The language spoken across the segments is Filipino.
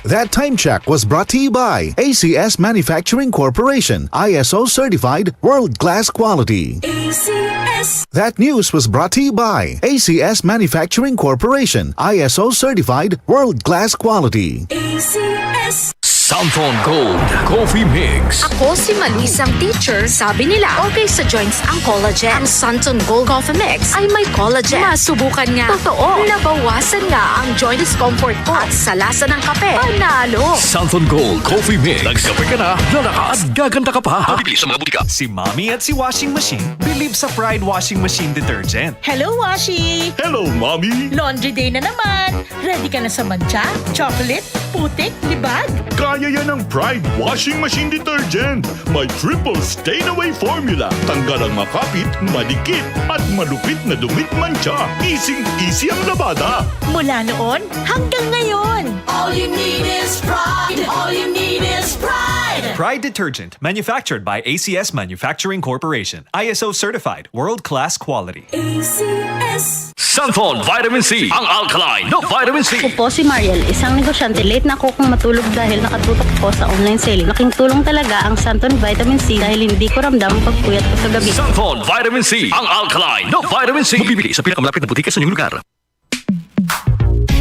That time check was brought to you by ACS Manufacturing Corporation, ISO certified world-class quality. ACS. That news was brought to you by ACS Manufacturing Corporation, ISO certified world-class quality. ACS. Santon Gold Coffee Mix. Ako si Malisang teacher. Sabi nila, okay sa joints ang collagen. Ang Santon Gold Coffee Mix ay may collagen. Masubukan nga. Totoo. Nabawasan nga ang joint discomfort ko. At sa lasa ng kape, panalo. Santon Gold Coffee Mix. Nagkape ka na, lalaka at gaganda ka pa. Mabibili sa mga butika. Si Mommy at si Washing Machine believe sa Pride Washing Machine Detergent. Hello, Washi! Hello, Mommy! Laundry day na naman! Ready ka na sa mancha, chocolate, putik, libag? Kaya yan ang Pride Washing Machine Detergent. May triple stain-away formula. Tanggal ang makapit, madikit, at malupit na dumit mancha. Easy ang labada. Mula noon hanggang ngayon. All you need is pride. All you need is pride. Pride Detergent, manufactured by ACS Manufacturing Corporation. ISO certified, world-class quality. ACS. Santon Vitamin C. Ang alkaline na Vitamin C. Ako po si Mariel, isang negosyante. Late na ako kung matulog dahil nakatutok po sa online sale. Laking tulong talaga ang Santon Vitamin C dahil hindi ko ramdam ang pagpuyat ko sa gabi. Santon Vitamin C. Ang alkaline na Vitamin C. Mabibili sa pinakamalapit na butika sa inyong lugar.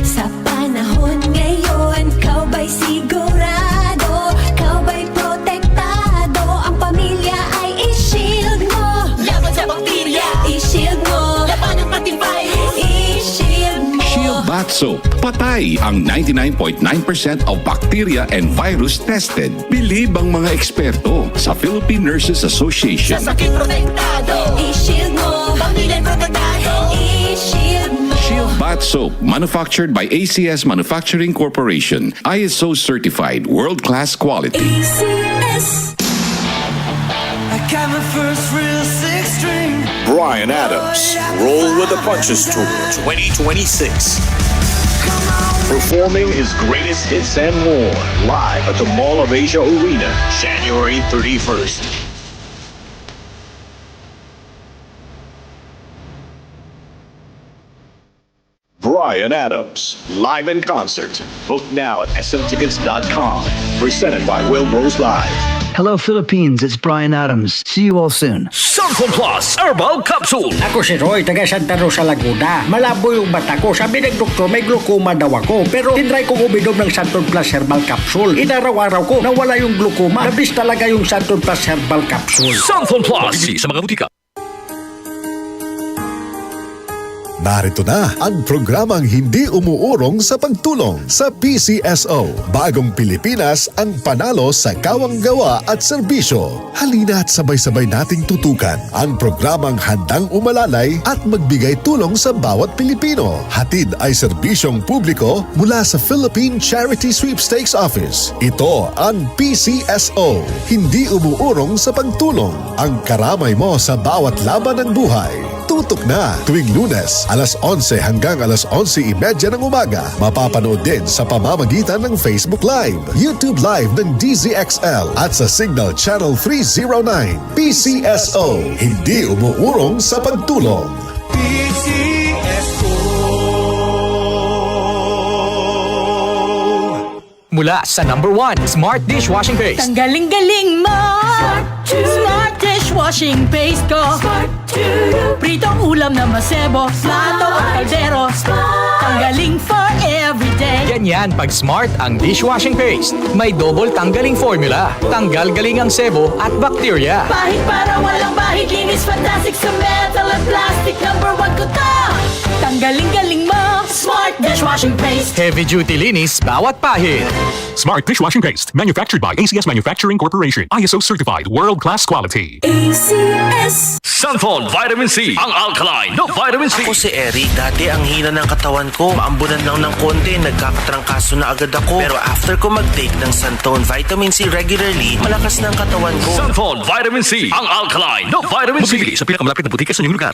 Sa panahon ngayon, kau ba'y sigurado? Kau ba'y protektado? Ang pamilya ay i-shield mo. Laban sa bakterya, i-shield mo. Laban ng matibay, i-shield mo. Shield Bath Soap. Patay ang 99.9% of bacteria and virus tested. Believe ang mga eksperto sa Philippine Nurses Association. Sa sakit protektado, i-shield mo. Pamilya protektado, i-shield mo. Shield Bath Soap, manufactured by ACS Manufacturing Corporation. ISO certified, world-class quality. ACS. I got my first real six string. Bryan Adams, Roll with the Punches Tour 2026. Performing his greatest hits and more, live at the Mall of Asia Arena, January 31st. Bryan Adams, live in concert. Book now at smtickets.com. Presented by Wilbur's Live. Hello Philippines, it's Bryan Adams. See you all soon. Santon Plus Herbal Capsule. Ako si Roy, taga Santa Rosa, Laguna. Malabo yung mata ko. Sabi ng doktor, may glaucoma daw ako. Pero tinry kong uminom ng Santon Plus Herbal Capsule. Inaraw-araw ko, nawala yung glaucoma. Nabis talaga yung Santon Plus Herbal Capsule. Santon Plus. Mabibili sa mga butika. Narito na ang programang hindi umuurong sa pagtulong sa PCSO. Bagong Pilipinas ang panalo sa kawang gawa at serbisyo. Halina at sabay-sabay nating tutukan ang programang handang umalalay at magbigay tulong sa bawat Pilipino. Hatid ay serbisyong publiko mula sa Philippine Charity Sweepstakes Office. Ito ang PCSO. Hindi umuurong sa pagtulong. Ang karamay mo sa bawat laban ng buhay. Tutok na tuwing Lunes, alas 11 hanggang alas 11:30 ng umaga. Mapapanood din sa pamamagitan ng Facebook Live, YouTube Live ng DZXL at sa Signal Channel 309. PCSO, hindi umuurong sa pagtulong. Mula sa #1 Smart Dishwashing Paste. Tanggaling-galing mo! Smart dishwashing paste ko. Pritong ulam na masebo, plato at kaldero. Tanggaling for everyday. Ganyan pag Smart ang dishwashing paste. May double tanggaling formula. Tanggal galing ang sebo at bakterya. Bahid para walang bahid, linis fantastic sa metal at plastic. #1 ko to! Tanggaling-galing mo! Smart dishwashing paste. Heavy duty linis bawat pahid. Smart Dishwashing Paste, manufactured by ACS Manufacturing Corporation. ISO certified, world-class quality. ACS. Santon Vitamin C. Ang alkaline na Vitamin C. Ako si Eric. Dati ang hina ng katawan ko. Maambunan lang ng konti, nagkakatrangkaso na agad ako. Pero after ko mag-take ng Santon Vitamin C regularly, malakas na ang katawan ko. Santon Vitamin C. Ang alkaline na Vitamin C. Mabibili sa pinakamalapit na butika sa inyong lugar.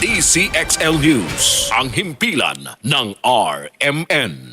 DCXL News, ang himpilan ng RMN.